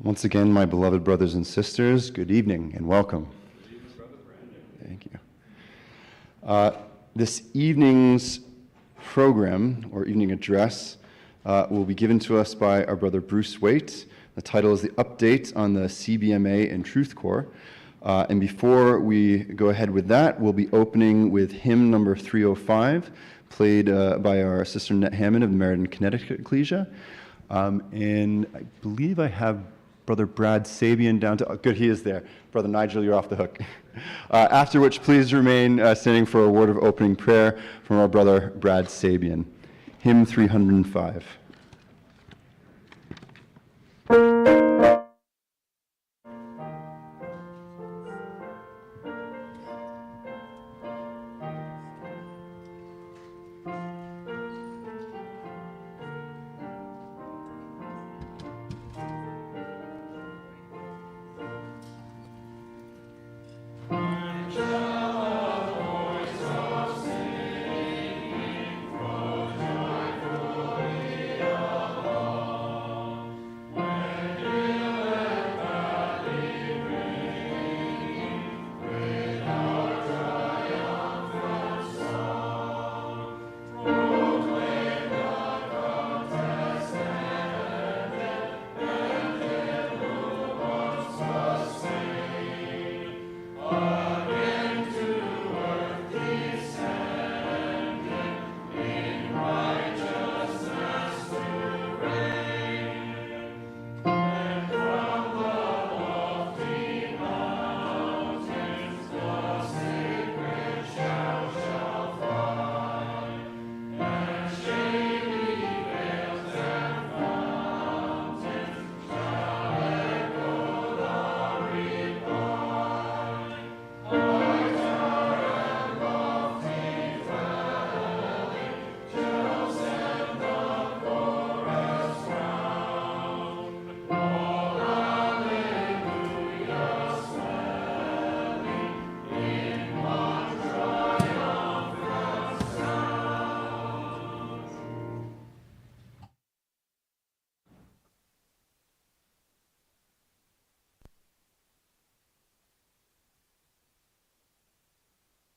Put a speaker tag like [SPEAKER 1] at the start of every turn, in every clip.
[SPEAKER 1] Once again, my beloved brothers and sisters, good evening and welcome.
[SPEAKER 2] Good evening, Brother Brandon.
[SPEAKER 1] Thank you. This evening's program, or evening address, will be given to us by our brother Bruce Waite. The title is The Update on the CBMA and Truth Corps. And before we go ahead with that, we'll be opening with hymn number 305, played by our sister Annette Hammond of the Meriden, Connecticut Ecclesia. And I believe I have Brother Brad Sabian down to, oh, good, he is there. Brother Nigel, you're off the hook. After which, please remain standing for a word of opening prayer from our brother Brad Sabian. Hymn 305.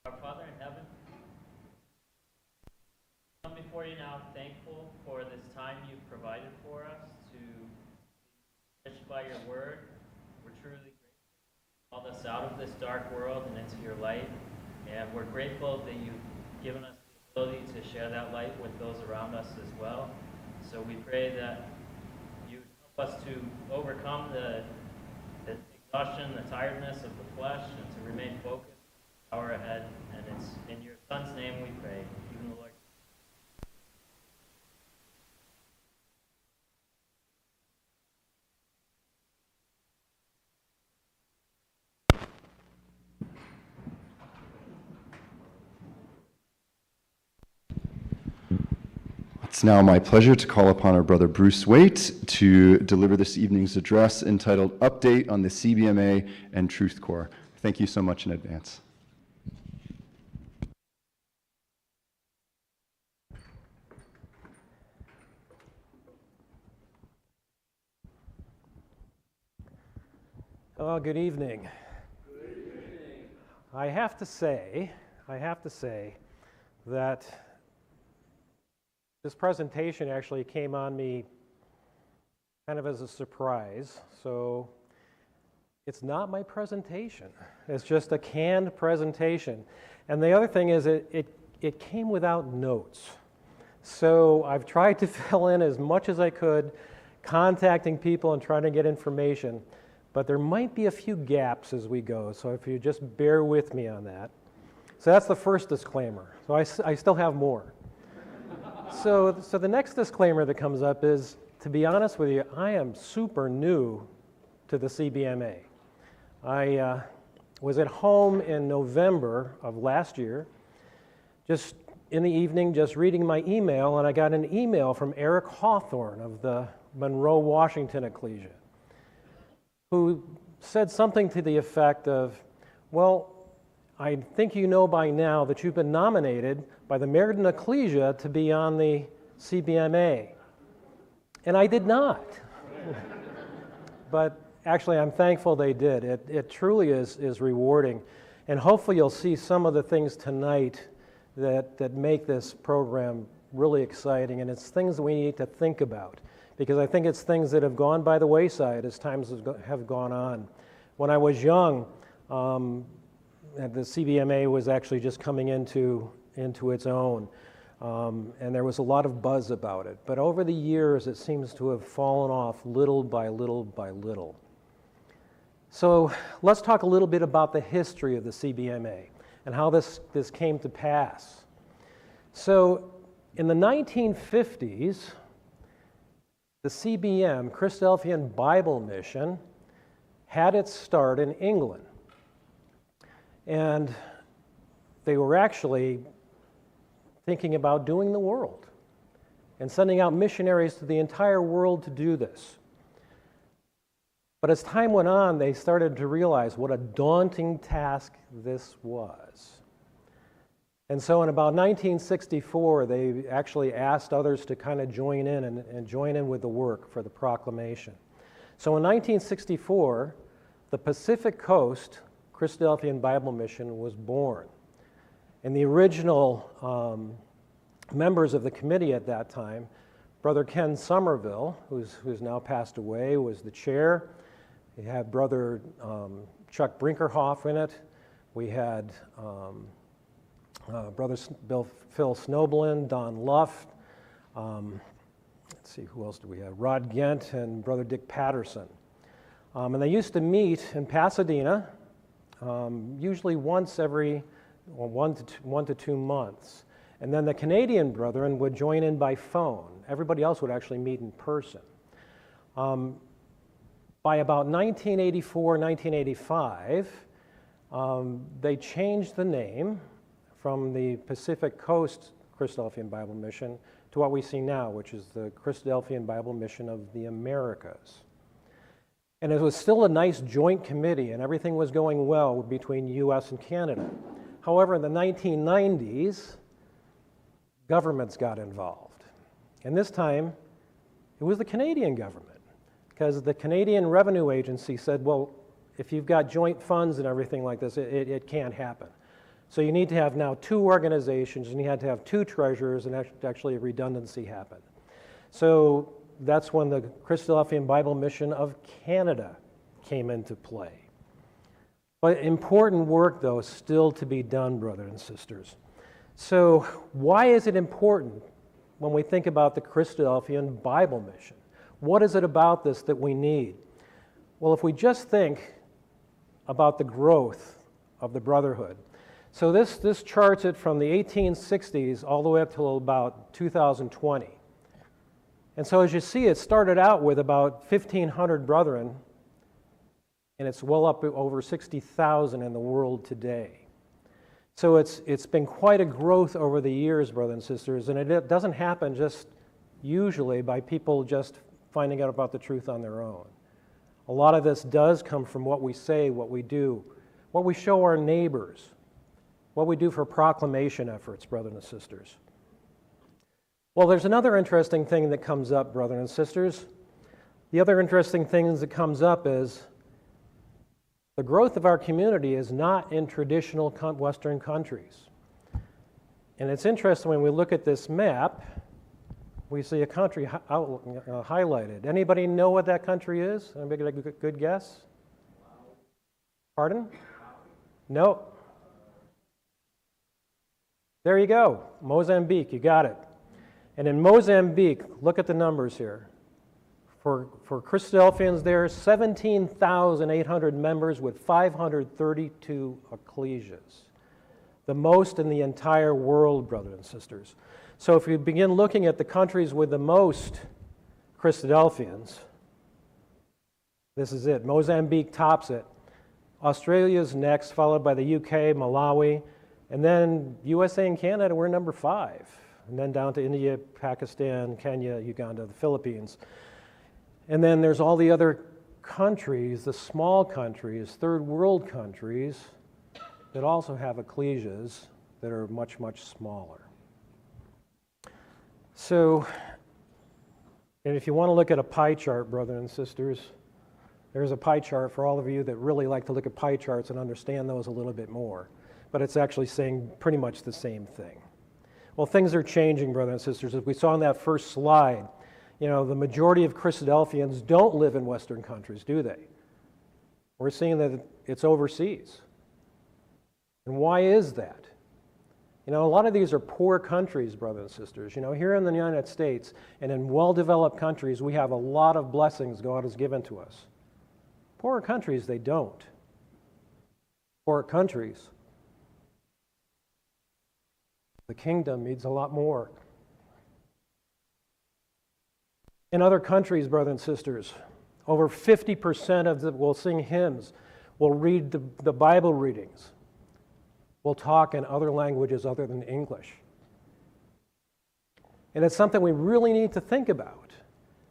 [SPEAKER 3] Our Father in heaven, I come before you now thankful for this time you've provided for us to be enriched by your word. We're truly grateful you called us out of this dark world and into your light, and we're grateful that you've given us the ability to share that light with those around us as well. So we pray that you help us to overcome the exhaustion, the tiredness of the flesh, and to remain focused hour ahead, and it's in your Son's name we pray, even the Lord.
[SPEAKER 1] It's now my pleasure to call upon our brother Bruce Waite to deliver this evening's address entitled Update on the CBMA and Truth Corps. Thank you so much in advance.
[SPEAKER 4] Oh, good evening.
[SPEAKER 2] Good evening.
[SPEAKER 4] I have to say that this presentation actually came on me kind of as a surprise. So it's not my presentation. It's just a canned presentation. And the other thing is it came without notes. So I've tried to fill in as much as I could, contacting people and trying to get information. But there might be a few gaps as we go, so if you just bear with me on that. So that's the first disclaimer. So I still have more. So the next disclaimer that comes up is, to be honest with you, I am super new to the CBMA. I was at home in November of last year, just in the evening, just reading my email, and I got an email from Eric Hawthorne of the Monroe, Washington Ecclesia, who said something to the effect of, well, I think you know by now that you've been nominated by the Meriden Ecclesia to be on the CBMA. And I did not. But Actually, I'm thankful they did. It truly is rewarding. And hopefully you'll see some of the things tonight that make this program really exciting. And it's things that we need to think about, because I think it's things that have gone by the wayside as times have gone on. When I was young, the CBMA was actually just coming into its own. And there was a lot of buzz about it. But over the years, it seems to have fallen off little by little by little. So let's talk a little bit about the history of the CBMA and how this came to pass. So in the 1950s, the CBM, Christadelphian Bible Mission, had its start in England. And they were actually thinking about doing the world and sending out missionaries to the entire world to do this. But as time went on, they started to realize what a daunting task this was. And so in about 1964, they actually asked others to kind of join in and join in with the work for the proclamation. So in 1964, the Pacific Coast Christadelphian Bible Mission was born. And the original members of the committee at that time, Brother Ken Somerville, who's now passed away, was the chair. We had Brother Chuck Brinkerhoff in it. We had Brother Phil Snowblin, Don Luft. Let's see, who else do we have? Rod Gent and Brother Dick Patterson. And they used to meet in Pasadena, usually once every 1 to 2 months. And then the Canadian brethren would join in by phone. Everybody else would actually meet in person. By about 1984, 1985, they changed the name from the Pacific Coast Christadelphian Bible Mission to what we see now, which is the Christadelphian Bible Mission of the Americas. And it was still a nice joint committee, and everything was going well between U.S. and Canada. However, in the 1990s, governments got involved. And this time, it was the Canadian government, because the Canadian Revenue Agency said, well, if you've got joint funds and everything like this, it can't happen. So you need to have now 2 organizations, and you had to have 2 treasurers, and actually a redundancy happened. So that's when the Christadelphian Bible Mission of Canada came into play. But important work, though, is still to be done, brothers and sisters. So why is it important when we think about the Christadelphian Bible Mission? What is it about this that we need? Well, if we just think about the growth of the brotherhood. So this charts it from the 1860s all the way up till about 2020. And so as you see, it started out with about 1,500 brethren, and it's well up over 60,000 in the world today. So it's been quite a growth over the years, brothers and sisters, and it doesn't happen just usually by people just finding out about the truth on their own. A lot of this does come from what we say, what we do, what we show our neighbors, what we do for proclamation efforts, brothers and sisters. Well, there's another interesting thing that comes up, brothers and sisters. The other interesting thing that comes up is the growth of our community is not in traditional Western countries. And it's interesting when we look at this map, we see a country highlighted. Anybody know what that country is? Anybody get a good guess? Pardon? No. There you go, Mozambique, you got it. And in Mozambique, look at the numbers here. For Christadelphians there, 17,800 members with 532 ecclesias. The most in the entire world, brothers and sisters. So if you begin looking at the countries with the most Christadelphians, this is it. Mozambique tops it. Australia's next, followed by the UK, Malawi, and then USA and Canada, we're number 5. And then down to India, Pakistan, Kenya, Uganda, the Philippines. And then there's all the other countries, the small countries, third world countries, that also have ecclesias that are much, much smaller. So, and if you want to look at a pie chart, brothers and sisters, There's a pie chart for all of you that really like to look at pie charts and understand those a little bit more. But it's actually saying pretty much the same thing. Well, things are changing, brothers and sisters. As we saw on that first slide, you know, the majority of Christadelphians don't live in Western countries, do they? We're seeing that it's overseas. And why is that? You know, a lot of these are poor countries, brothers and sisters. You know, here in the United States and in well-developed countries, we have a lot of blessings God has given to us. Poorer countries, they don't. Poorer countries, the kingdom needs a lot more. In other countries, brothers and sisters, over 50% of them will sing hymns, will read the Bible readings, will talk in other languages other than English. And it's something we really need to think about,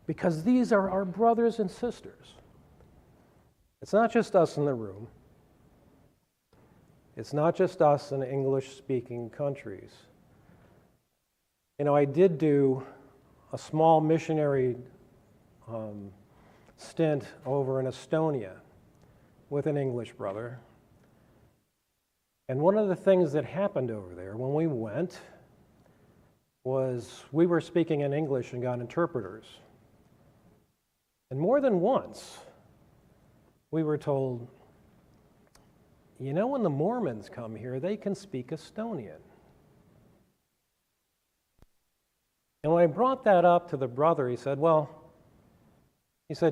[SPEAKER 4] because these are our brothers and sisters. It's not just us in the room. It's not just us in English-speaking countries. You know, I did do a small missionary stint over in Estonia with an English brother. And one of the things that happened over there when we went was we were speaking in English and got interpreters. And more than once, we were told, you know, when the Mormons come here, they can speak Estonian. And when I brought that up to the brother, he said,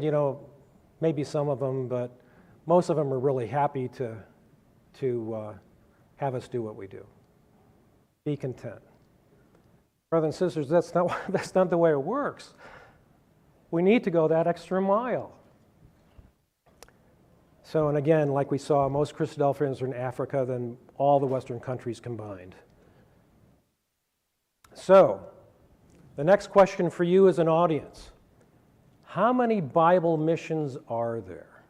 [SPEAKER 4] you know, maybe some of them, but most of them are really happy to have us do what we do. Be content. Brothers and sisters, that's not the way it works. We need to go that extra mile. So, and again, like we saw, most Christadelphians are in Africa than all the Western countries combined. So, the next question for you as an audience: how many Bible missions are there?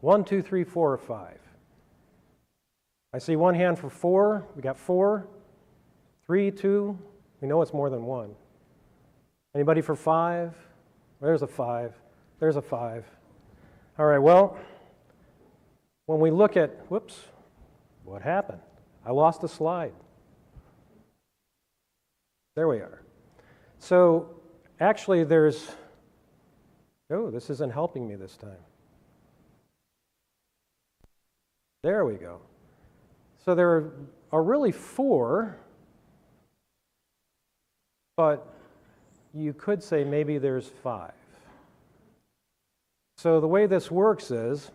[SPEAKER 4] 1, 2, 3, 4, or 5? I see one hand for 4. We got 4, 3, 2. We know it's more than one. Anybody for 5? There's a 5. There's a 5. All right, well, when we look at, whoops, what happened? I lost a slide. There we are. So actually this isn't helping me this time. There we go. So there are really 4, but you could say maybe there's 5. So the way this works is,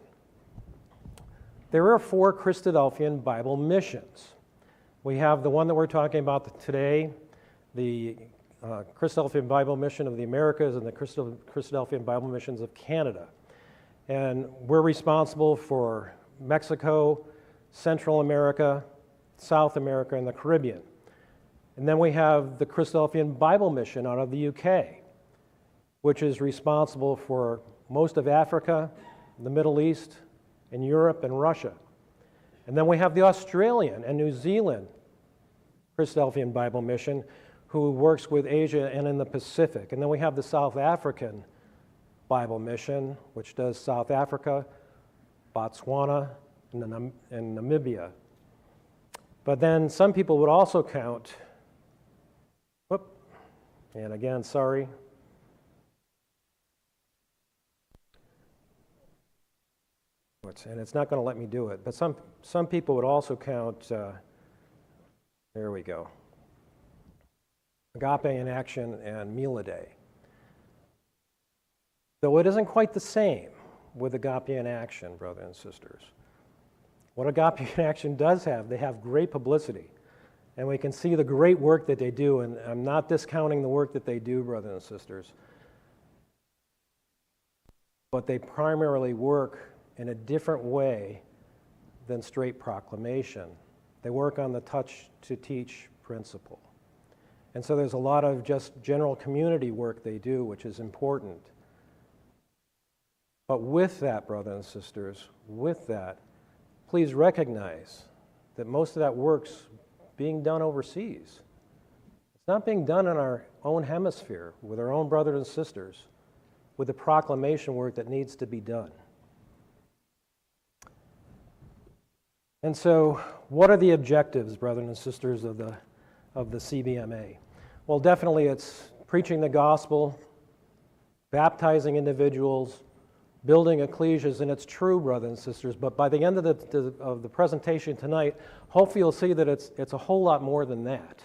[SPEAKER 4] there are 4 Christadelphian Bible missions. We have the one that we're talking about today, the Christadelphian Bible Mission of the Americas and the Christadelphian Bible Missions of Canada. And we're responsible for Mexico, Central America, South America, and the Caribbean. And then we have the Christadelphian Bible Mission out of the UK, which is responsible for most of Africa, the Middle East, in Europe and Russia. And then we have the Australian and New Zealand Christadelphian Bible Mission, who works with Asia and in the Pacific. And then we have the South African Bible Mission, which does South Africa, Botswana, and Namibia. But then some people would also count, and again, sorry, and it's not going to let me do it, but some people would also count, there we go, Agape in Action and Meal a Day. Though it isn't quite the same with Agape in Action, brothers and sisters. What Agape in Action does have, they have great publicity. And we can see the great work that they do, and I'm not discounting the work that they do, brothers and sisters. But they primarily work in a different way than straight proclamation. They work on the touch to teach principle. And so there's a lot of just general community work they do, which is important. But with that, brothers and sisters, with that, please recognize that most of that work's being done overseas. It's not being done in our own hemisphere with our own brothers and sisters with the proclamation work that needs to be done. And so, what are the objectives, brothers and sisters, of the CBMA? Well, definitely it's preaching the gospel, baptizing individuals, building ecclesias, and it's true, brothers and sisters, but by the end of the presentation tonight, hopefully you'll see that it's a whole lot more than that.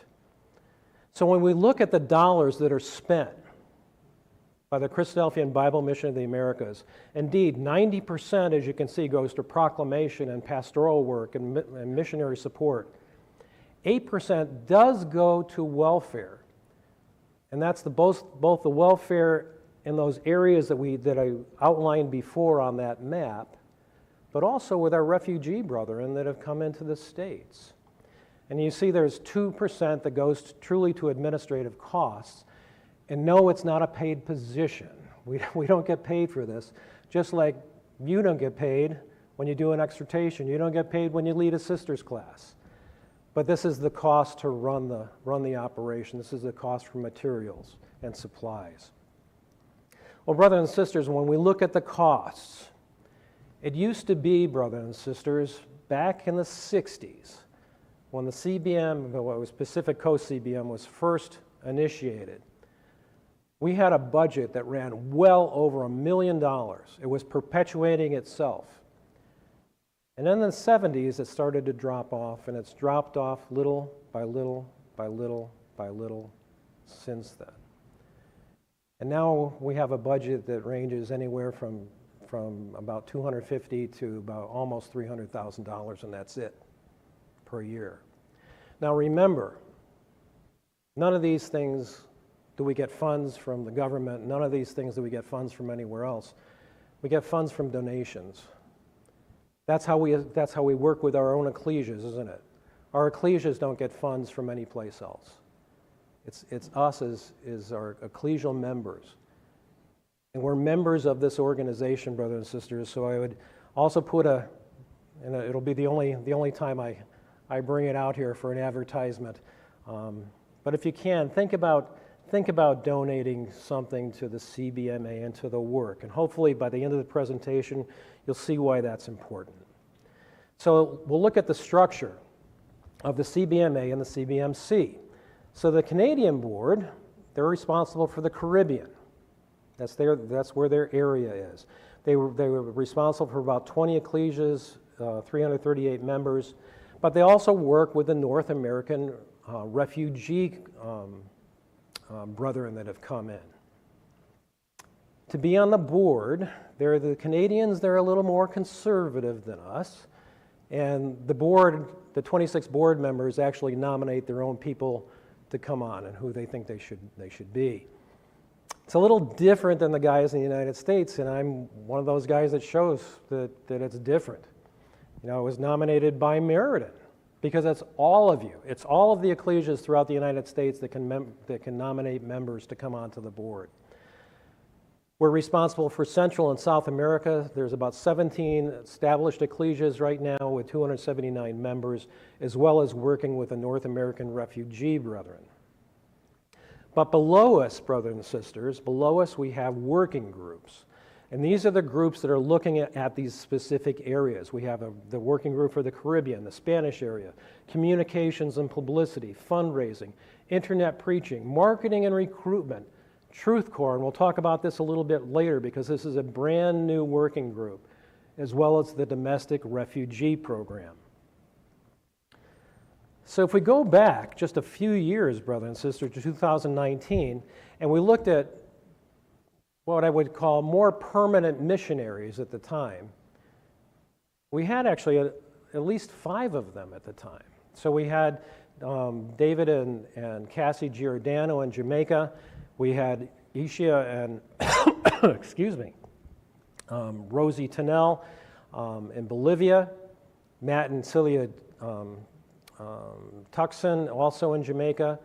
[SPEAKER 4] So when we look at the dollars that are spent by the Christadelphian Bible Mission of the Americas, indeed, 90%, as you can see, goes to proclamation and pastoral work and missionary support. 8% does go to welfare, and that's both the welfare in those areas that I outlined before on that map, but also with our refugee brethren that have come into the States. And you see there's 2% that goes truly to administrative costs. And no, it's not a paid position. We don't get paid for this, just like you don't get paid when you do an exhortation. You don't get paid when you lead a sister's class. But this is the cost to run the operation. This is the cost for materials and supplies. Well, brothers and sisters, when we look at the costs, it used to be, brothers and sisters, back in the 60s, when the CBM, what was Pacific Coast CBM, was first initiated, we had a budget that ran well over $1 million. It was perpetuating itself. And then in the 70s, it started to drop off, and it's dropped off little by little by little by little since then. And now we have a budget that ranges anywhere from about $250,000 to about almost $300,000, and that's it per year. Now remember, none of these things do we get funds from the government. None of these things do we get funds from anywhere else. We get funds from donations. That's how we work with our own ecclesias, isn't it? Our ecclesias don't get funds from any place else. It's us as our ecclesial members. And we're members of this organization, brothers and sisters, so I would also put and it'll be the only time I bring it out here for an advertisement. But if you can, think about donating something to the CBMA and to the work. And hopefully by the end of the presentation, you'll see why that's important. So we'll look at the structure of the CBMA and the CBMC. So the Canadian board, they're responsible for the Caribbean. That's where their area is. They were responsible for about 20 ecclesias, 338 members, but they also work with the North American refugee brethren that have come in. To be on the board, the Canadians, they're a little more conservative than us, and the 26 board members actually nominate their own people to come on and who they think they should be. It's a little different than the guys in the United States, and I'm one of those guys that shows that it's different. You know, I was nominated by Meriden because that's all of you. It's all of the ecclesias throughout the United States that can nominate members to come onto the board. We're responsible for Central and South America. There's about 17 established ecclesias right now with 279 members, as well as working with the North American refugee brethren. But below us, brothers and sisters, below us we have working groups. And these are the groups that are looking at these specific areas. We have the working group for the Caribbean, the Spanish area, communications and publicity, fundraising, internet preaching, marketing and recruitment, Truth Corps, and we'll talk about this a little bit later because this is a brand new working group, as well as the domestic refugee program. So if we go back just a few years, brothers and sisters, to 2019, and we looked at what I would call more permanent missionaries at the time, we had actually at least 5 of them at the time. So we had David and Cassie Giordano in Jamaica. We had Ishia and, excuse me, Rosie Tennell in Bolivia, Matt and Celia Tuckson also in Jamaica.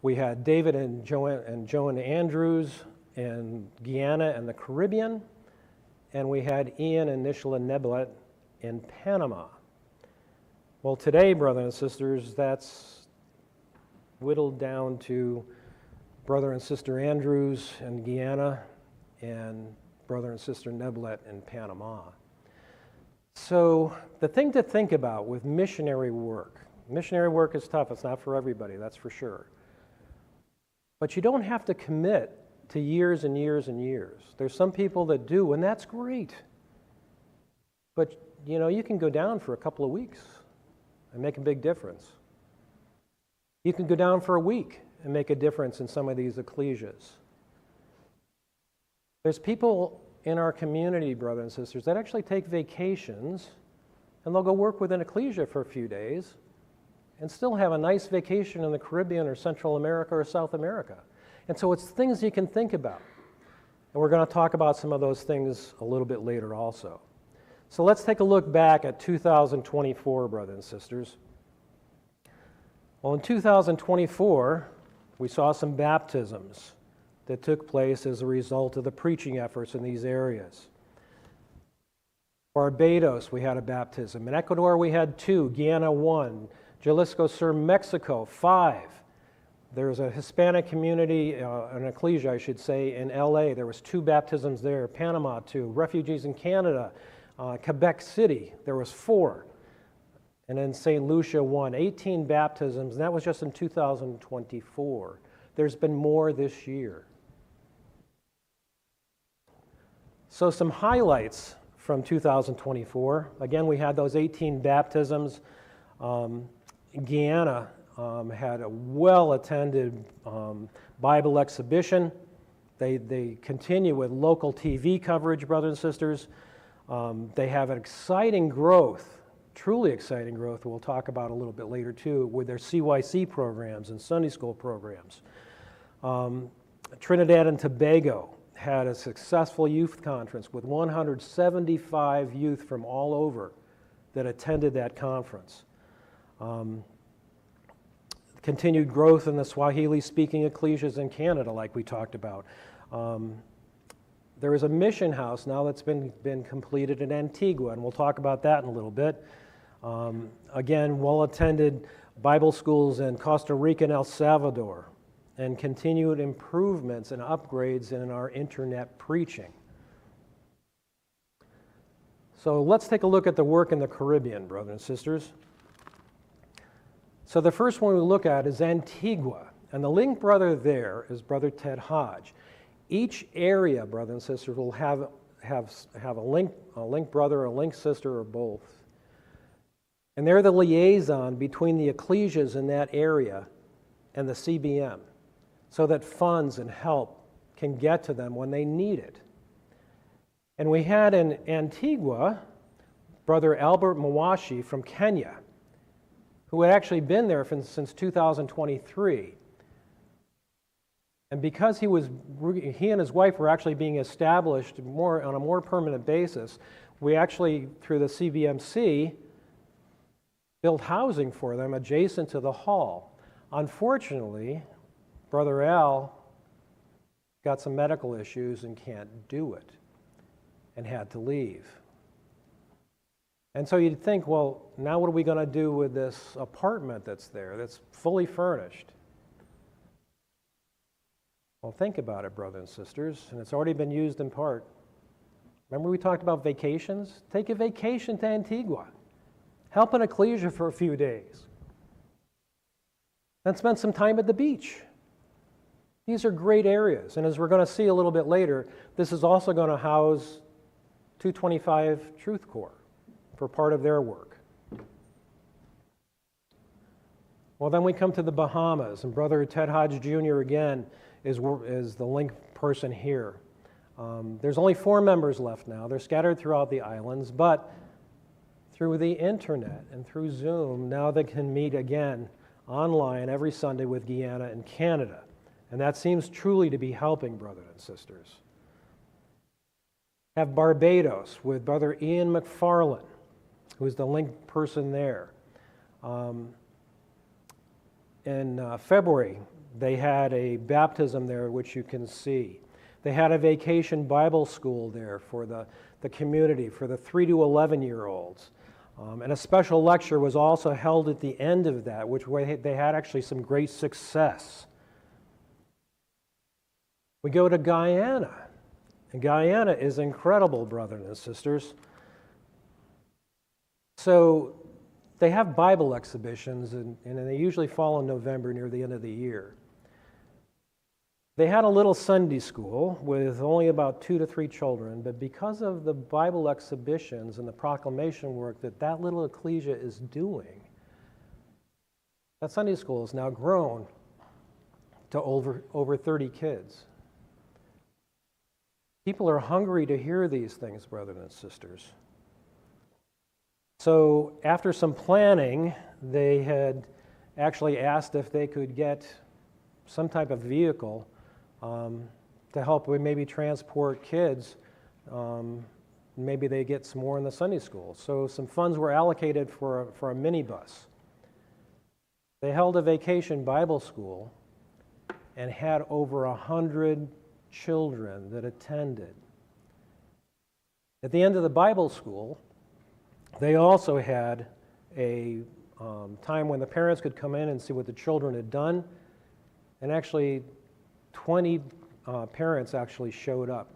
[SPEAKER 4] We had David and Joan Andrews in Guyana and the Caribbean. And we had Ian and Nishla Neblet in Panama. Well, today, brothers and sisters, that's whittled down to Brother and Sister Andrews in Guyana and Brother and Sister Neblet in Panama. So the thing to think about with missionary work is tough. It's not for everybody, that's for sure. But you don't have to commit to years and years and years. There's some people that do, and that's great. But you can go down for a couple of weeks and make a big difference. You can go down for a week and make a difference in some of these ecclesias. There's people in our community, brothers and sisters, that actually take vacations and they'll go work with an ecclesia for a few days and still have a nice vacation in the Caribbean or Central America or South America. And so it's things you can think about. And we're going to talk about some of those things a little bit later also. So let's take a look back at 2024, brothers and sisters. Well, in 2024, we saw some baptisms that took place as a result of the preaching efforts in these areas. Barbados, we had a baptism. In Ecuador, we had 2. Guyana, 1. Jalisco Sur, Mexico, 5. There's a Hispanic community, an ecclesia, I should say, in LA. There was 2 baptisms there. Panama, 2. Refugees in Canada. Quebec City, there was 4. And then St. Lucia, 1. 18 baptisms, and that was just in 2024. There's been more this year. So some highlights from 2024. Again, we had those 18 baptisms. Guyana had a well-attended Bible exhibition. They continue with local TV coverage, brothers and sisters. They have an exciting growth, truly exciting growth, we'll talk about a little bit later too, with their CYC programs and Sunday school programs. Trinidad and Tobago had a successful youth conference with 175 youth from all over that attended that conference. Continued growth in the Swahili-speaking ecclesias in Canada, like we talked about. There is a mission house now that's been completed in Antigua, and we'll talk about that in a little bit. Again, well-attended Bible schools in Costa Rica and El Salvador, and continued improvements and upgrades in our internet preaching. So let's take a look at the work in the Caribbean, brothers and sisters. So the first one we look at is Antigua, and the link brother there is Brother Ted Hodge. Each area, brothers and sisters, will have a link brother, a link sister, or both. And they're the liaison between the ecclesias in that area and the CBM, so that funds and help can get to them when they need it. And we had in Antigua, Brother Albert Mwashi from Kenya, who had actually been there since 2023. And because he and his wife were actually being established on a more permanent basis, we actually, through the CBMC, built housing for them adjacent to the hall. Unfortunately, Brother Al got some medical issues and can't do it and had to leave. And so you'd think, well, now what are we going to do with this apartment that's there, that's fully furnished? Well, think about it, brothers and sisters, and it's already been used in part. Remember we talked about vacations? Take a vacation to Antigua. Help an ecclesia for a few days. Then spend some time at the beach. These are great areas, and as we're going to see a little bit later, this is also going to house 225 Truth Corps for part of their work. Well, then we come to the Bahamas, and Brother Ted Hodge Jr. again is the link person here. There's only 4 members left now. They're scattered throughout the islands, but through the internet and through Zoom, now they can meet again online every Sunday with Guyana and Canada. And that seems truly to be helping, brothers and sisters. Have Barbados with Brother Ian McFarlane, who's the link person there. In February, they had a baptism there, which you can see. They had a vacation Bible school there for the community, for the 3 to 11-year-olds. And a special lecture was also held at the end of that, which they had actually some great success. We go to Guyana, and Guyana is incredible, brothers and sisters. So they have Bible exhibitions, and they usually fall in November near the end of the year. They had a little Sunday school with only about 2 to 3 children, but because of the Bible exhibitions and the proclamation work that little ecclesia is doing, that Sunday school has now grown to over 30 kids. People are hungry to hear these things, brothers and sisters. So after some planning, they had actually asked if they could get some type of vehicle to help with maybe transport kids. Maybe they get some more in the Sunday school. So some funds were allocated for a minibus. They held a vacation Bible school and had over 100 children that attended. At the end of the Bible school, they also had a time when the parents could come in and see what the children had done, and actually 20 parents actually showed up.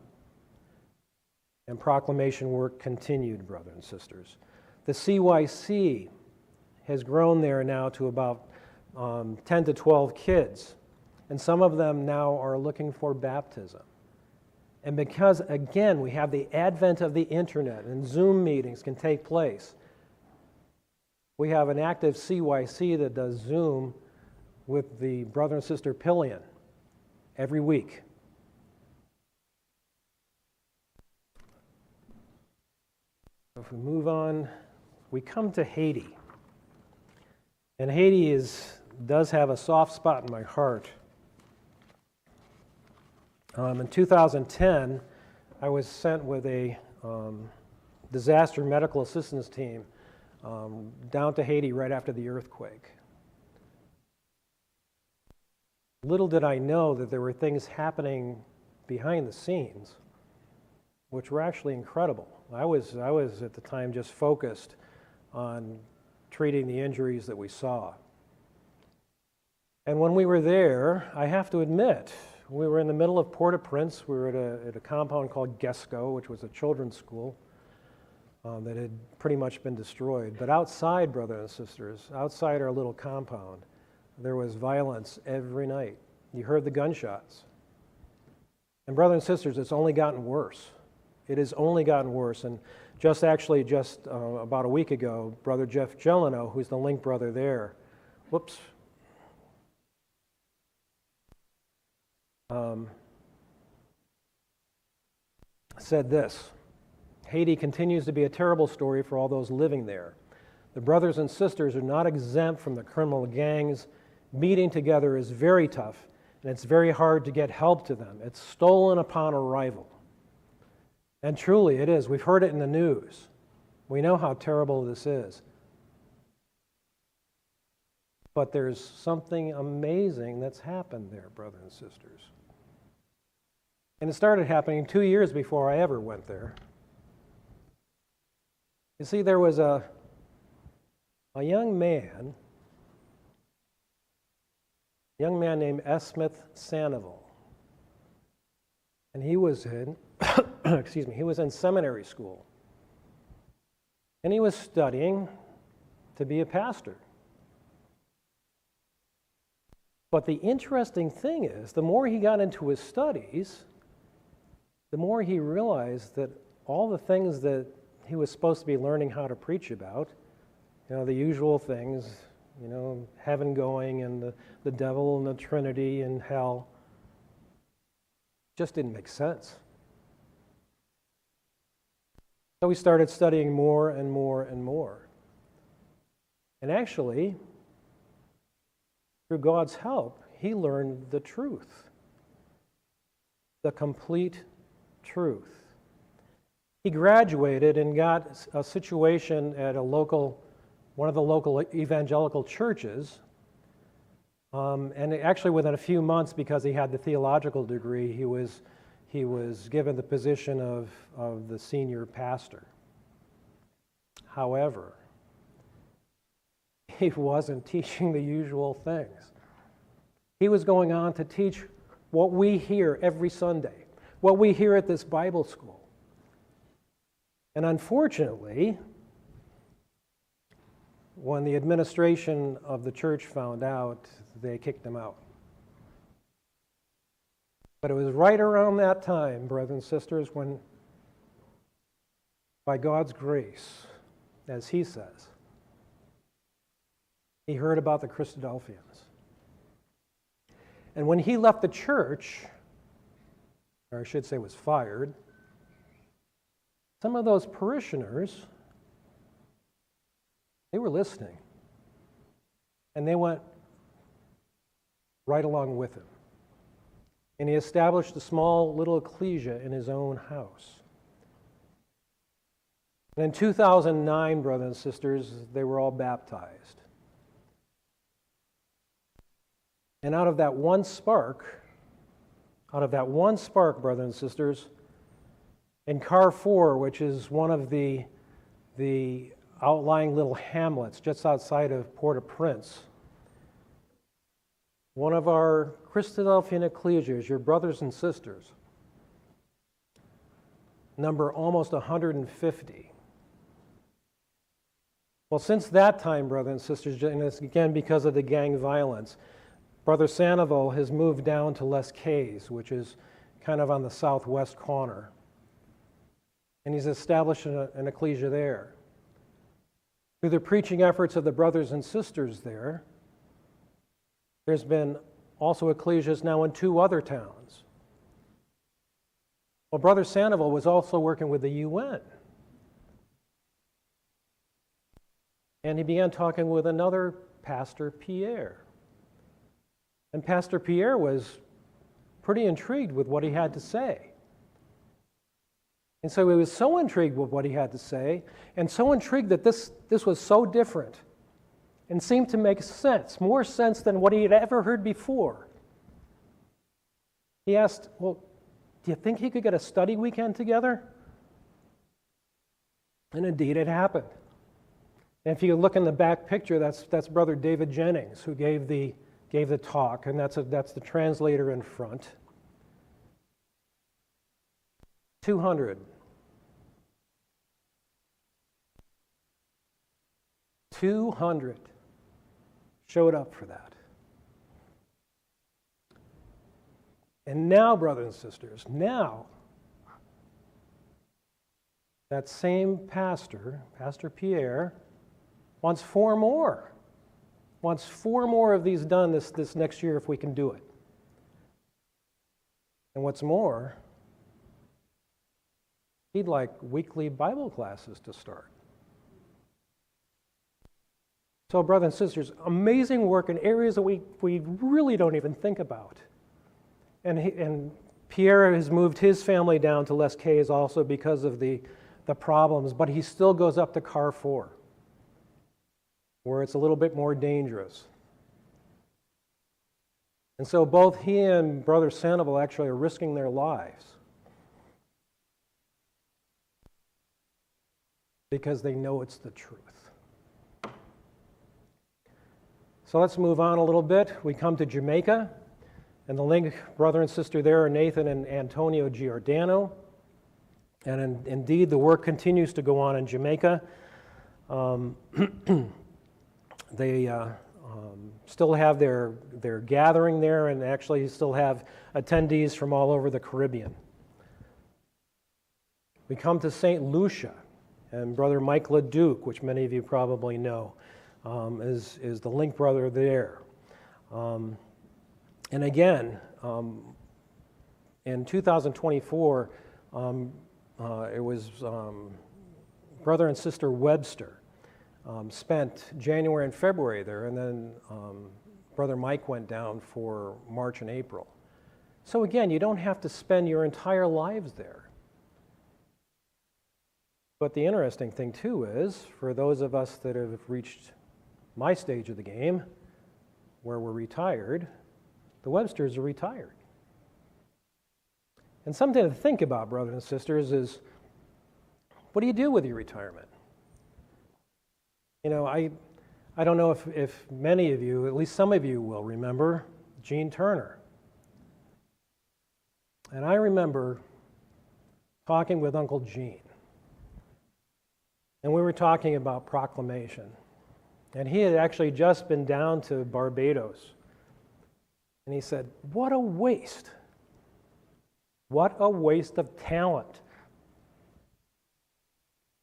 [SPEAKER 4] And proclamation work continued, brothers and sisters. The CYC has grown there now to about 10 to 12 kids, and some of them now are looking for baptism. And because, again, we have the advent of the internet and Zoom meetings can take place, we have an active CYC that does Zoom with the brother and sister Pillion every week. If we move on, we come to Haiti. And Haiti does have a soft spot in my heart. In 2010, I was sent with a disaster medical assistance team down to Haiti right after the earthquake. Little did I know that there were things happening behind the scenes, which were actually incredible. I was at the time just focused on treating the injuries that we saw. And when we were there, I have to admit, we were in the middle of Port-au-Prince. We were at a compound called Gesco, which was a children's school that had pretty much been destroyed. But outside, brothers and sisters, outside our little compound, there was violence every night. You heard the gunshots. And brothers and sisters, it's only gotten worse. It has only gotten worse. And just about a week ago, Brother Jeff Gelino, who's the link brother there, said this: Haiti continues to be a terrible story for all those living there. The brothers and sisters are not exempt from the criminal gangs. Meeting together is very tough, and it's very hard to get help to them. It's stolen upon arrival. And truly it is. We've heard it in the news. We know how terrible this is. But there's something amazing that's happened there, brothers and sisters. And it started happening 2 years before I ever went there. You see, there was a young man named Esmith Sandoval. And he was in, he was in seminary school. And he was studying to be a pastor. But the interesting thing is, the more he got into his studies, the more he realized that all the things that he was supposed to be learning how to preach about, the usual things, heaven going and the devil and the Trinity and hell, just didn't make sense. So he started studying more and more and more. And actually, through God's help, he learned the truth, the complete truth. He graduated and got a situation at one of the local evangelical churches, and actually within a few months, because he had the theological degree, he was given the position of the senior pastor. However, he wasn't teaching the usual things. He was going on to teach what we hear every Sunday, what we hear at this Bible school. And unfortunately, when the administration of the church found out, they kicked him out. But it was right around that time, brothers and sisters, when, by God's grace, as he says, he heard about the Christadelphians. And when he left the church, or I should say was fired, some of those parishioners, they were listening. And they went right along with him. And he established a small little ecclesia in his own house. And in 2009, brothers and sisters, they were all baptized. And out of that one spark, brothers and sisters, in Carrefour, which is one of the outlying little hamlets just outside of Port-au-Prince, one of our Christadelphian ecclesias, your brothers and sisters, number almost 150. Well, since that time, brothers and sisters, and it's again because of the gang violence, Brother Sandoval has moved down to Les Cayes, which is kind of on the southwest corner. And he's established an ecclesia there. Through the preaching efforts of the brothers and sisters there, there's been also ecclesias now in 2 other towns. Well, Brother Sandoval was also working with the UN. And he began talking with another pastor, Pierre. And Pastor Pierre was pretty intrigued with what he had to say. And so he was so intrigued with what he had to say, and so intrigued that this was so different and seemed to make sense, more sense than what he had ever heard before. He asked, well, do you think he could get a study weekend together? And indeed it happened. And if you look in the back picture, that's Brother David Jennings, who gave the talk, and that's the translator in front. 200 showed up for that. And now, brothers and sisters, now that same pastor, Pastor Pierre, wants 4 more. Wants 4 more of these done this next year if we can do it. And what's more, he'd like weekly Bible classes to start. So, brothers and sisters, amazing work in areas that we really don't even think about. And Pierre has moved his family down to Les Cayes also because of the problems, but he still goes up to Carrefour, where it's a little bit more dangerous. And so both he and Brother Sandoval actually are risking their lives because they know it's the truth. So let's move on a little bit. We come to Jamaica, and the link brother and sister there are Nathan and Antonio Giordano. And indeed, the work continues to go on in Jamaica. They still have their gathering there, and actually still have attendees from all over the Caribbean. We come to St. Lucia, and Brother Mike LeDuc, which many of you probably know, is the link brother there. And again, in 2024, it was Brother and Sister Webster spent January and February there, and then Brother Mike went down for March and April. So again, you don't have to spend your entire lives there. But the interesting thing too is, for those of us that have reached my stage of the game, where we're retired, the Websters are retired. And something to think about, brothers and sisters, is what do you do with your retirement? You know, I don't know if many of you, at least some of you will remember Gene Turner. And I remember talking with Uncle Gene. And we were talking about proclamation. And he had actually just been down to Barbados. And he said, what a waste. What a waste of talent.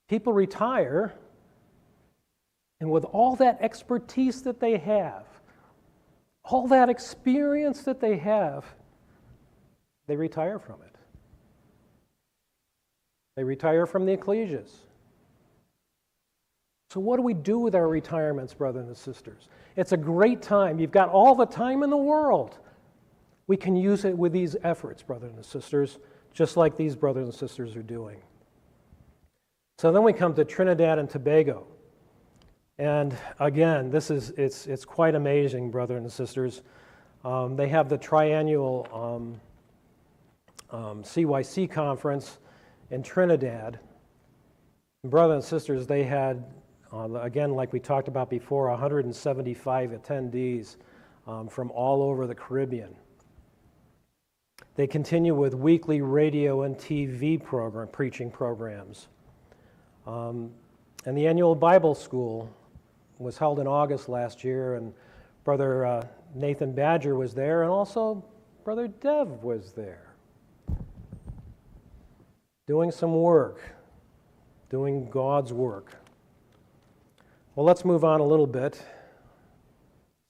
[SPEAKER 4] People retire, and with all that expertise that they have, all that experience that they have, they retire from it. They retire from the ecclesias. So what do we do with our retirements, brothers and sisters? It's a great time. You've got all the time in the world. We can use it with these efforts, brothers and sisters, just like these brothers and sisters are doing. So then we come to Trinidad and Tobago. And again, it's quite amazing, brothers and sisters. They have the triannual CYC conference in Trinidad. And brothers and sisters, they had, again, like we talked about before, 175 attendees from all over the Caribbean. They continue with weekly radio and TV preaching programs. And the annual Bible school was held in August last year, and Brother Nathan Badger was there, and also Brother Dev was there, doing some work, doing God's work. Well, let's move on a little bit. See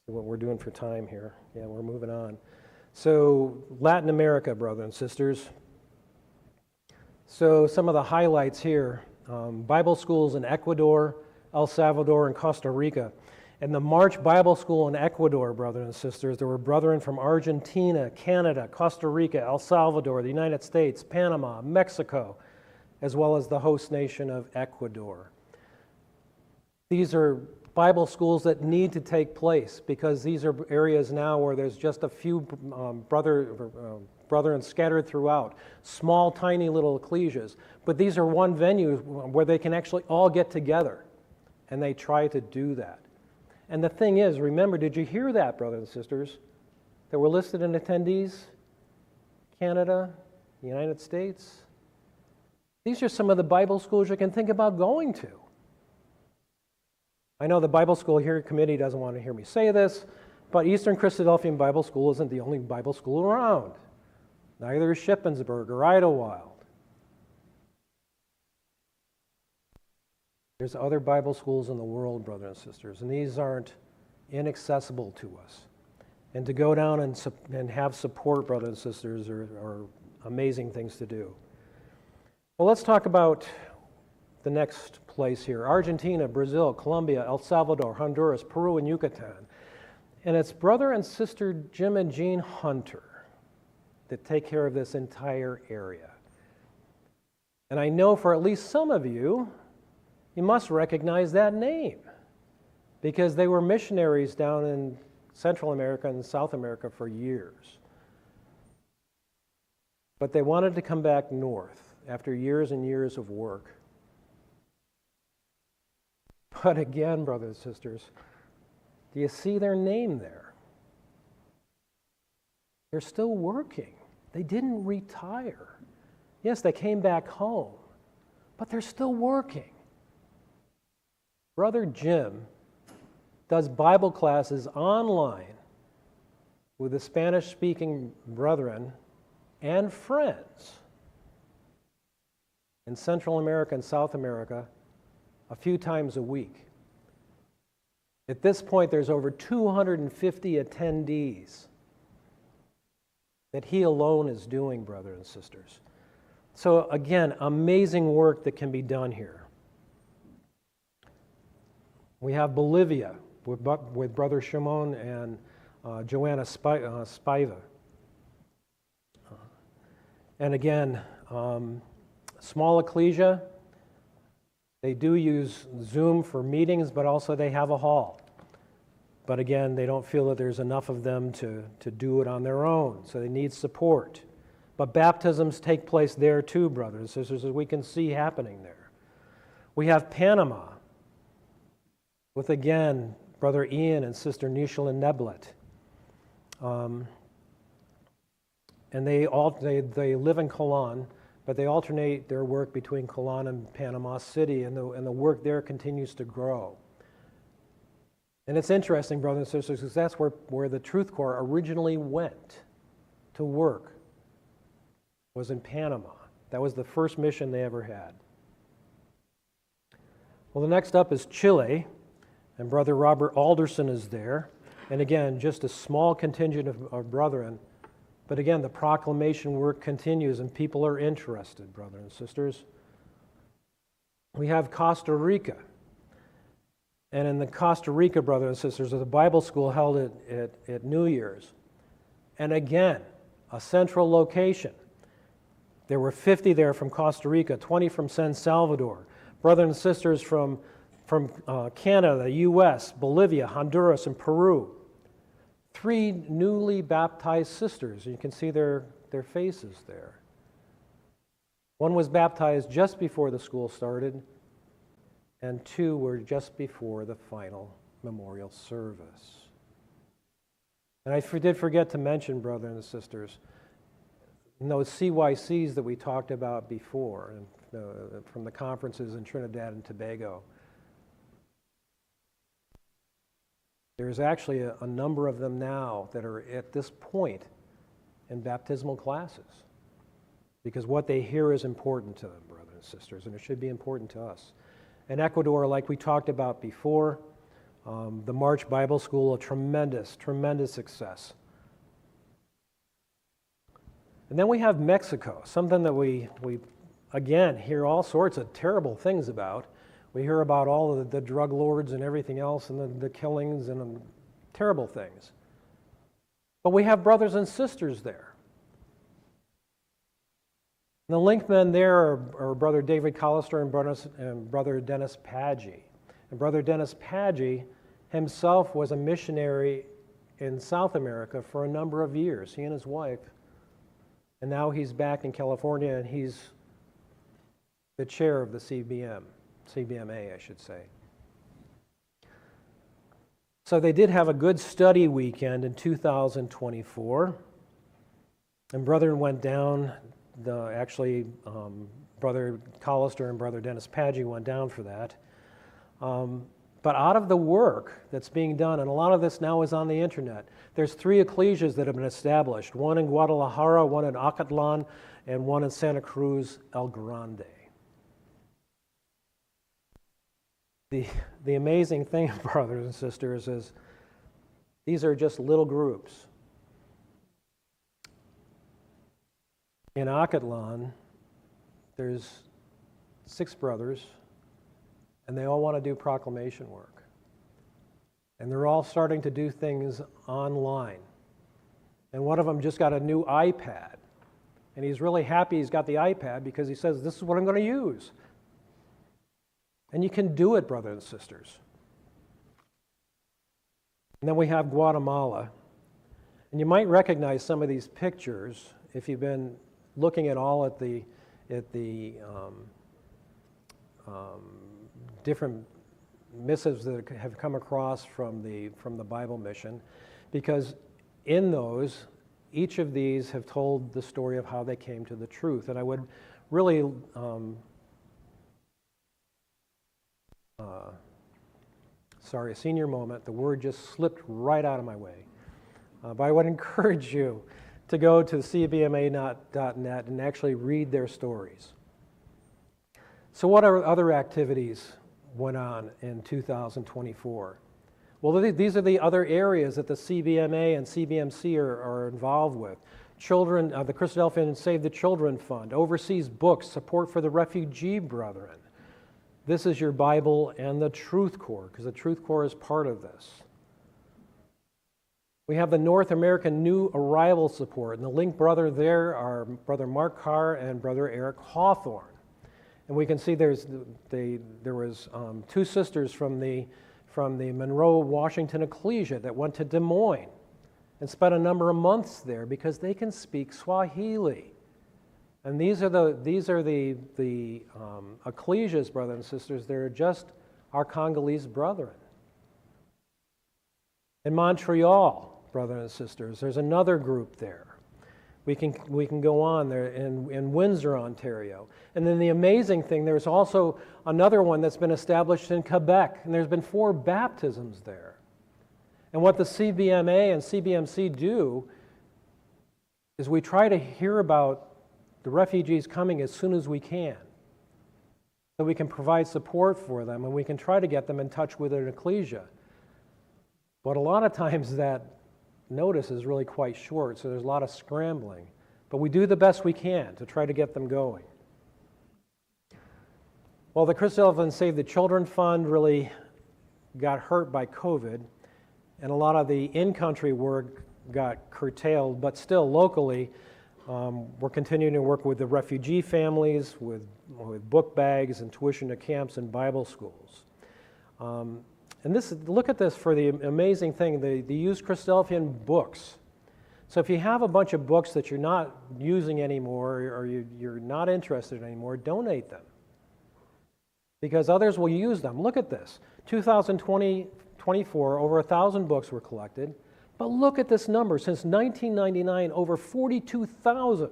[SPEAKER 4] what we're doing for time here. Yeah, we're moving on. So, Latin America, brothers and sisters. So, some of the highlights here. Bible schools in Ecuador, El Salvador, and Costa Rica. In the March Bible School in Ecuador, brothers and sisters, there were brethren from Argentina, Canada, Costa Rica, El Salvador, the United States, Panama, Mexico, as well as the host nation of Ecuador. These are Bible schools that need to take place because these are areas now where there's just a few brethren scattered throughout, small, tiny little ecclesias. But these are one venue where they can actually all get together, and they try to do that. And the thing is, remember, did you hear that, brothers and sisters, that were listed in attendees? Canada, the United States. These are some of the Bible schools you can think about going to. I know the Bible School here committee doesn't want to hear me say this, but Eastern Christadelphian Bible School isn't the only Bible school around. Neither is Shippensburg or Idlewild. There's other Bible schools in the world, brothers and sisters, and these aren't inaccessible to us. And to go down and have support, brothers and sisters, are amazing things to do. Well, let's talk about the next place here. Argentina, Brazil, Colombia, El Salvador, Honduras, Peru, and Yucatan. And it's brother and sister Jim and Jean Hunter that take care of this entire area. And I know for at least some of you, you must recognize that name because they were missionaries down in Central America and South America for years. But they wanted to come back north after years and years of work. But again, brothers and sisters, do you see their name there? They're still working. They didn't retire. Yes, they came back home, but they're still working. Brother Jim does Bible classes online with the Spanish-speaking brethren and friends in Central America and South America a few times a week. At this point, there's over 250 attendees that he alone is doing, brothers and sisters. So again, amazing work that can be done here. We have Bolivia with Brother Shimon and Joanna Spiva. And again, small ecclesia. They do use Zoom for meetings, but also they have a hall. But again, they don't feel that there's enough of them to do it on their own, so they need support. But baptisms take place there too, brothers and sisters, as we can see happening there. We have Panama, with again, Brother Ian and Sister Nishal and Neblet. And they live in Colon, but they alternate their work between Colon and Panama City, and the work there continues to grow. And it's interesting, brothers and sisters, because that's where the Truth Corps originally went to work, was in Panama. That was the first mission they ever had. Well, the next up is Chile, and Brother Robert Alderson is there. And again, just a small contingent of brethren. But again, the proclamation work continues, and people are interested, brothers and sisters. We have Costa Rica. And in the Costa Rica, brothers and sisters, there's a Bible school held at New Year's. And again, a central location. There were 50 there from Costa Rica, 20 from San Salvador. Brothers and sisters from Canada, the U.S., Bolivia, Honduras, and Peru. 3 newly baptized sisters. You can see their faces there. One was baptized just before the school started, and 2 were just before the final memorial service. And I did forget to mention, brothers and sisters, those CYCs that we talked about before, from the conferences in Trinidad and Tobago. There's actually a number of them now that are at this point in baptismal classes, because what they hear is important to them, brothers and sisters, and it should be important to us. In Ecuador, like we talked about before, the March Bible School, a tremendous, tremendous success. And then we have Mexico, something that we again hear all sorts of terrible things about. We hear about all of the drug lords and everything else, and the killings and terrible things. But we have brothers and sisters there. And the link men there are Brother David Collister and Brother Dennis Paggi. And Brother Dennis Paggi himself was a missionary in South America for a number of years, he and his wife. And now he's back in California, and he's the chair of the CBMA, I should say. So they did have a good study weekend in 2024. And brethren went down, Brother Collister and Brother Dennis Paggi went down for that. But out of the work that's being done, and a lot of this now is on the internet, there's 3 ecclesias that have been established, one in Guadalajara, one in Acatlan, and one in Santa Cruz El Grande. The amazing thing, brothers and sisters, is these are just little groups. In Acatlan, there's 6 brothers, and they all want to do proclamation work. And they're all starting to do things online. And one of them just got a new iPad. And he's really happy he's got the iPad because he says, this is what I'm going to use. And you can do it, brothers and sisters. And then we have Guatemala. And you might recognize some of these pictures if you've been looking at all at the different missives that have come across from the Bible mission, because in those, each of these have told the story of how they came to the truth. And I would really sorry, a senior moment, the word just slipped right out of my way. But I would encourage you to go to CBMA.net and actually read their stories. So what other activities went on in 2024? Well, these are the other areas that the CBMA and CBMC are involved with. Children, the Christadelphian and Save the Children Fund, overseas books, support for the refugee brethren. This is your Bible and the Truth Corps, because the Truth Corps is part of this. We have the North American New Arrival Support, and the link brother there are Brother Mark Carr and Brother Eric Hawthorne. And we can see there was 2 sisters from the Monroe, Washington Ecclesia that went to Des Moines and spent a number of months there because they can speak Swahili. And these are the ecclesias, brothers and sisters. They're just our Congolese brethren. In Montreal, brothers and sisters, there's another group there. We can go on there in Windsor, Ontario. And then the amazing thing, there's also another one that's been established in Quebec, and there's been 4 baptisms there. And what the CBMA and CBMC do is we try to hear about the refugees coming as soon as we can, so we can provide support for them and we can try to get them in touch with an ecclesia. But a lot of times that notice is really quite short, so there's a lot of scrambling. But we do the best we can to try to get them going. Well, the Christadelphian Save the Children Fund really got hurt by COVID, and a lot of the in-country work got curtailed, but still locally, we're continuing to work with the refugee families, with book bags and tuition to camps and Bible schools. And look at this for the amazing thing, they use Christadelphian books. So if you have a bunch of books that you're not using anymore or you're not interested in anymore, donate them, because others will use them. Look at this, 2024, over 1,000 books were collected. But look at this number. Since 1999, over 42,000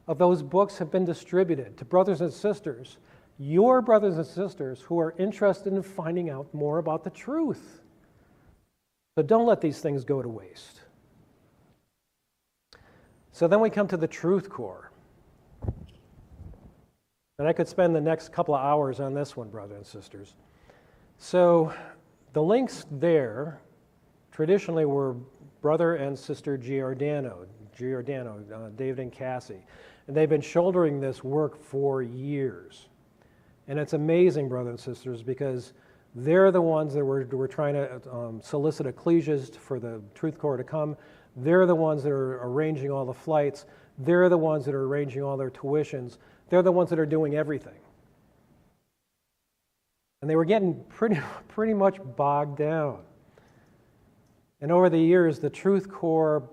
[SPEAKER 4] of those books have been distributed to brothers and sisters, your brothers and sisters who are interested in finding out more about the truth. So don't let these things go to waste. So then we come to the Truth Corps. And I could spend the next couple of hours on this one, brothers and sisters. So the links there traditionally were Brother and Sister Giordano, David and Cassie. And they've been shouldering this work for years. And it's amazing, brothers and sisters, because they're the ones that were trying to solicit ecclesias for the Truth Corps to come. They're the ones that are arranging all the flights. They're the ones that are arranging all their tuitions. They're the ones that are doing everything. And they were getting pretty much bogged down. And over the years, the Truth Corps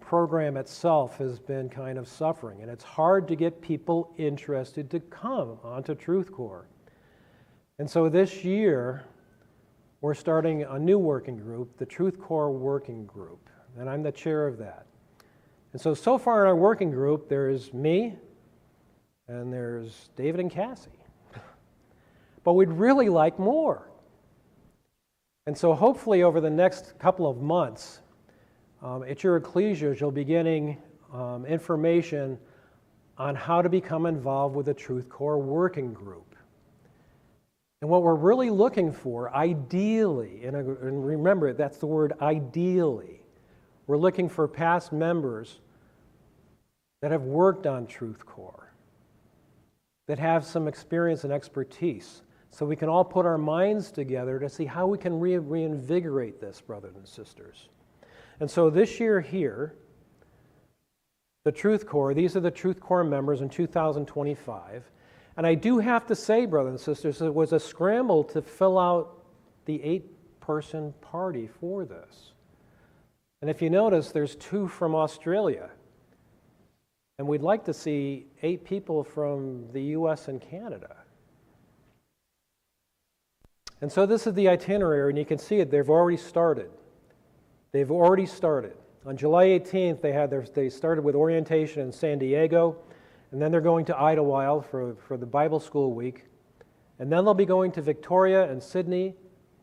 [SPEAKER 4] program itself has been kind of suffering, and it's hard to get people interested to come onto Truth Corps. And so this year, we're starting a new working group, the Truth Corps Working Group, and I'm the chair of that. And so far in our working group, there's me, and there's David and Cassie. But we'd really like more. And so hopefully over the next couple of months, at your ecclesias, you'll be getting information on how to become involved with the Truth Corps Working Group. And what we're really looking for, ideally, and remember, that's the word ideally, we're looking for past members that have worked on Truth Corps, that have some experience and expertise, so we can all put our minds together to see how we can reinvigorate this, brothers and sisters. And so this year here, the Truth Corps, these are the Truth Corps members in 2025. And I do have to say, brothers and sisters, it was a scramble to fill out the 8-person party for this. And if you notice, there's 2 from Australia. And we'd like to see 8 people from the US and Canada. And so this is the itinerary, and you can see it, they've already started. They've already started. On July 18th, they started with orientation in San Diego, and then they're going to Idlewild for the Bible School Week. And then they'll be going to Victoria and Sydney,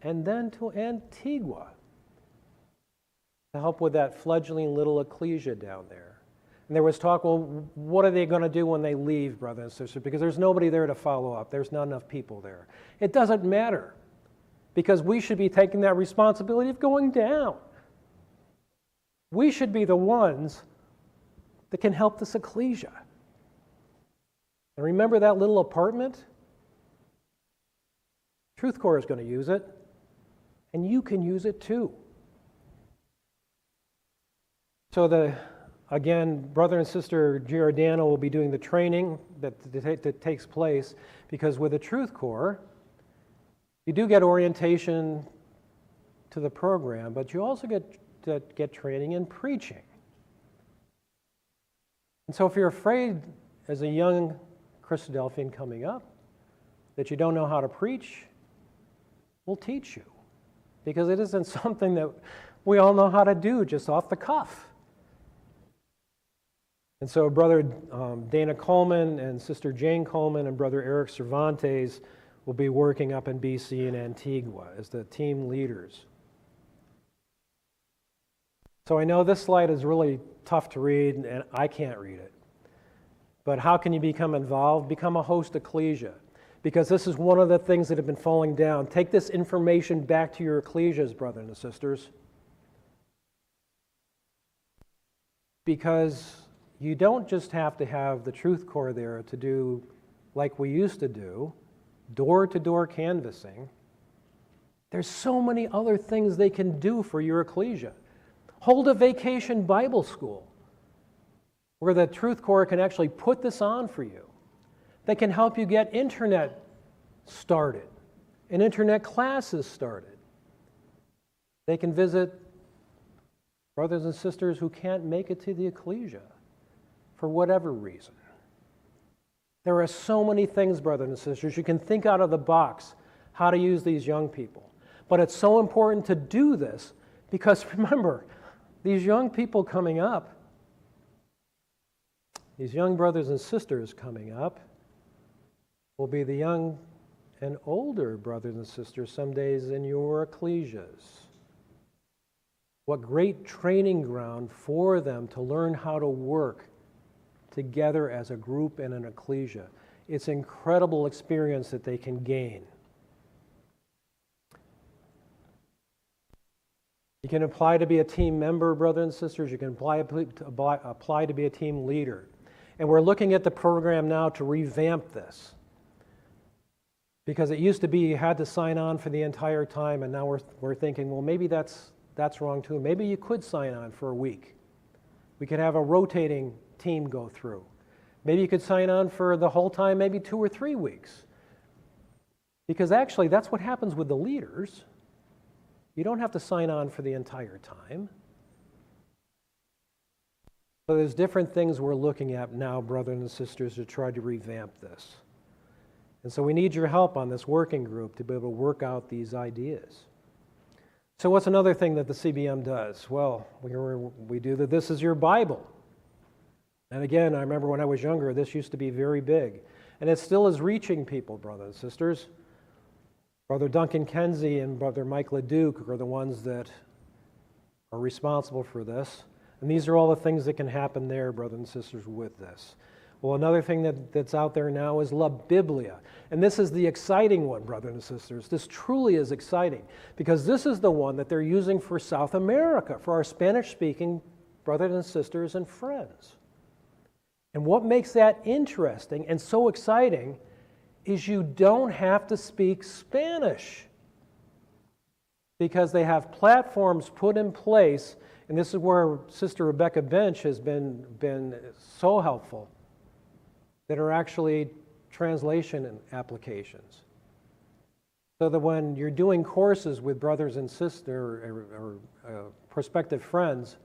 [SPEAKER 4] and then to Antigua to help with that fledgling little ecclesia down there. And there was talk, well, what are they going to do when they leave, brothers and sisters? Because there's nobody there to follow up. There's not enough people there. It doesn't matter, because we should be taking that responsibility of going down. We should be the ones that can help this ecclesia. And remember that little apartment? Truth Corps is going to use it, and you can use it too. So again, brother and sister Giordano will be doing the training that takes place, because with the Truth Corps, you do get orientation to the program, but you also get training in preaching. And so if you're afraid as a young Christadelphian coming up that you don't know how to preach, we'll teach you, because it isn't something that we all know how to do just off the cuff. And so Brother Dana Coleman and Sister Jane Coleman and Brother Eric Cervantes will be working up in BC and Antigua as the team leaders. So I know this slide is really tough to read, and I can't read it. But how can you become involved? Become a host ecclesia. Because this is one of the things that have been falling down. Take this information back to your ecclesias, brothers and sisters. Because you don't just have to have the Truth Corps there to do like we used to do, door-to-door canvassing. There's so many other things they can do for your ecclesia. Hold a vacation Bible school where the Truth Corps can actually put this on for you. They can help you get internet started and internet classes started. They can visit brothers and sisters who can't make it to the ecclesia for whatever reason. There are so many things, brothers and sisters. You can think out of the box how to use these young people. But it's so important to do this because remember, these young people coming up, these young brothers and sisters coming up, will be the young and older brothers and sisters some days in your ecclesias. What great training ground for them to learn how to work together as a group and an ecclesia. It's an incredible experience that they can gain. You can apply to be a team member, brothers and sisters. You can apply to be a team leader. And we're looking at the program now to revamp this. Because it used to be you had to sign on for the entire time, and now we're thinking, well, maybe that's wrong too. Maybe you could sign on for a week. We could have a rotating team go through. Maybe you could sign on for the whole time, maybe 2 or 3 weeks. Because actually, that's what happens with the leaders. You don't have to sign on for the entire time. So there's different things we're looking at now, brothers and sisters, to try to revamp this. And so we need your help on this working group to be able to work out these ideas. So what's another thing that the CBM does? Well, we do the This Is Your Bible. And again, I remember when I was younger, this used to be very big. And it still is reaching people, brothers and sisters. Brother Duncan Kenzie and Brother Mike LeDuc are the ones that are responsible for this. And these are all the things that can happen there, brothers and sisters, with this. Well, another thing that's out there now is La Biblia. And this is the exciting one, brothers and sisters. This truly is exciting because this is the one that they're using for South America, for our Spanish-speaking brothers and sisters and friends. And what makes that interesting and so exciting is you don't have to speak Spanish because they have platforms put in place, and this is where Sister Rebecca Bench has been so helpful, that are actually translation applications. So that when you're doing courses with brothers and sisters or prospective friends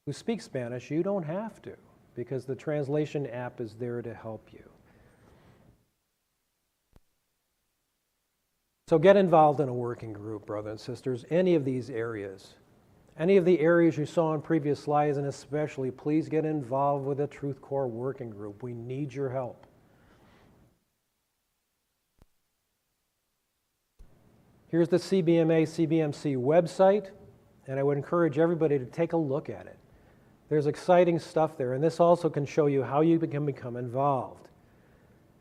[SPEAKER 4] who speak Spanish, you don't have to, because the translation app is there to help you. So get involved in a working group, brothers and sisters, any of these areas. Any of the areas you saw in previous slides, and especially, please get involved with the Truth Corps working group. We need your help. Here's the CBMA, CBMC website, and I would encourage everybody to take a look at it. There's exciting stuff there, and this also can show you how you can become involved.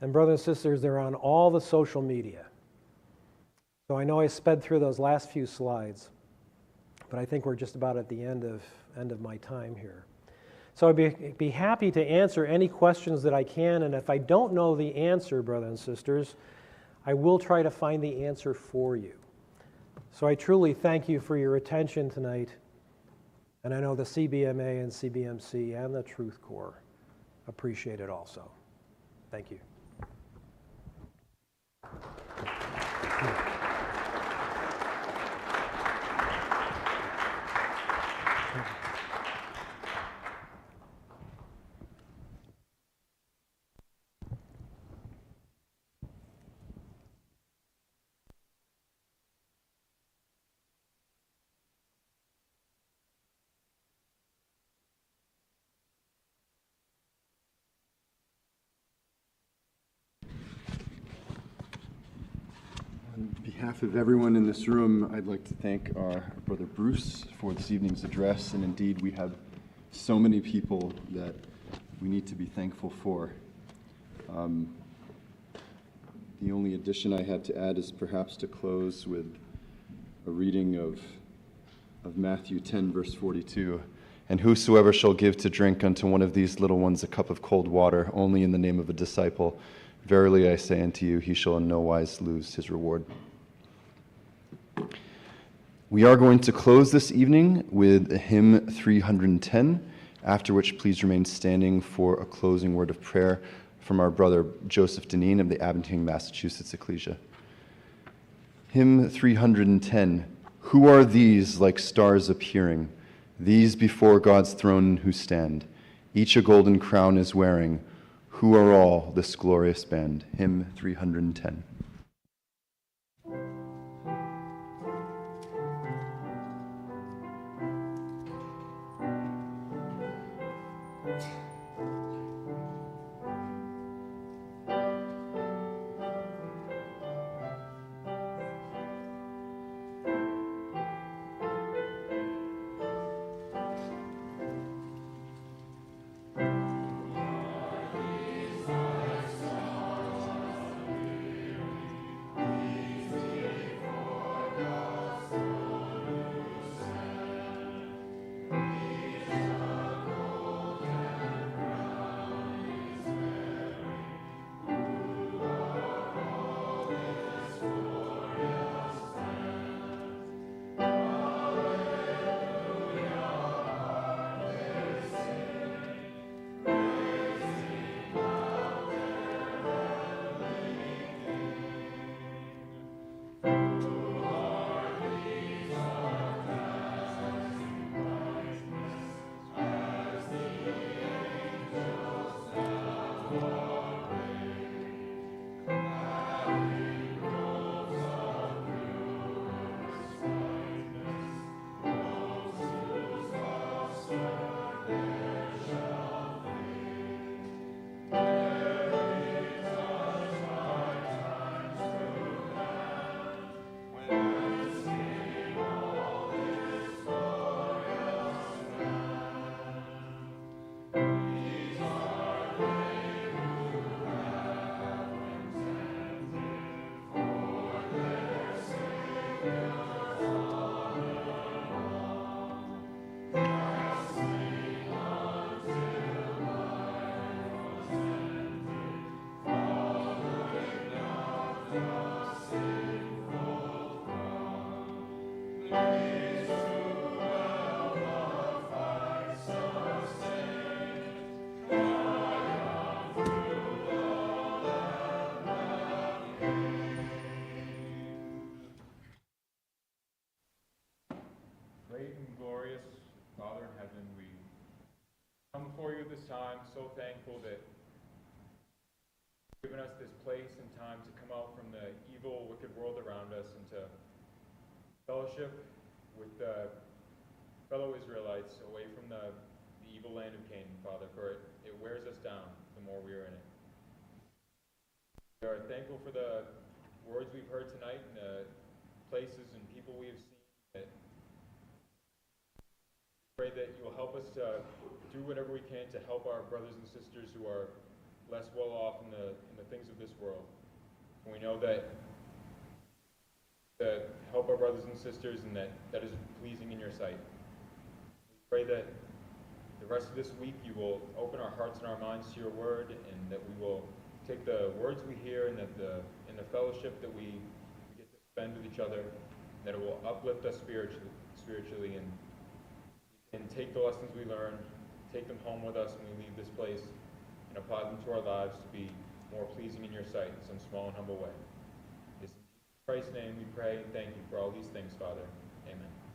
[SPEAKER 4] And brothers and sisters, they're on all the social media. So I know I sped through those last few slides, but I think we're just about at the end of my time here. So I'd be happy to answer any questions that I can, and if I don't know the answer, brothers and sisters, I will try to find the answer for you. So I truly thank you for your attention tonight, and I know the CBMA and CBMC and the Truth Corps appreciate it also. Thank you.
[SPEAKER 1] behalf of everyone in this room, I'd like to thank our brother Bruce for this evening's address, and indeed we have so many people that we need to be thankful for. The only addition I had to add is perhaps to close with a reading of Matthew 10, verse 42. And whosoever shall give to drink unto one of these little ones a cup of cold water, only in the name of a disciple, verily I say unto you, he shall in no wise lose his reward. We are going to close this evening with hymn 310, after which please remain standing for a closing word of prayer from our brother Joseph Deneen of the Abington, Massachusetts Ecclesia. Hymn 310, Who are these like stars appearing? These before God's throne who stand. Each a golden crown is wearing. Who are all this glorious band? Hymn 310.
[SPEAKER 2] Great and glorious Father in heaven, we come before you this time, so thankful that you've given us this place and time to come out from the evil, wicked world around us and to fellowship with the fellow Israelites away from the evil land of Canaan, Father, for it wears us down the more we are in it. We are thankful for the words we've heard tonight and the places and people we have seen. That pray that you will help us to do whatever we can to help our brothers and sisters who are less well off in the things of this world. And we know that to help our brothers and sisters and that is pleasing in your sight. We pray that the rest of this week you will open our hearts and our minds to your word, and that we will take the words we hear and that in the fellowship that we get to spend with each other, that it will uplift us spiritually and take the lessons we learn, take them home with us when we leave this place, and apply them to our lives to be more pleasing in your sight in some small and humble way. It's in Jesus Christ's name we pray and thank you for all these things, Father. Amen.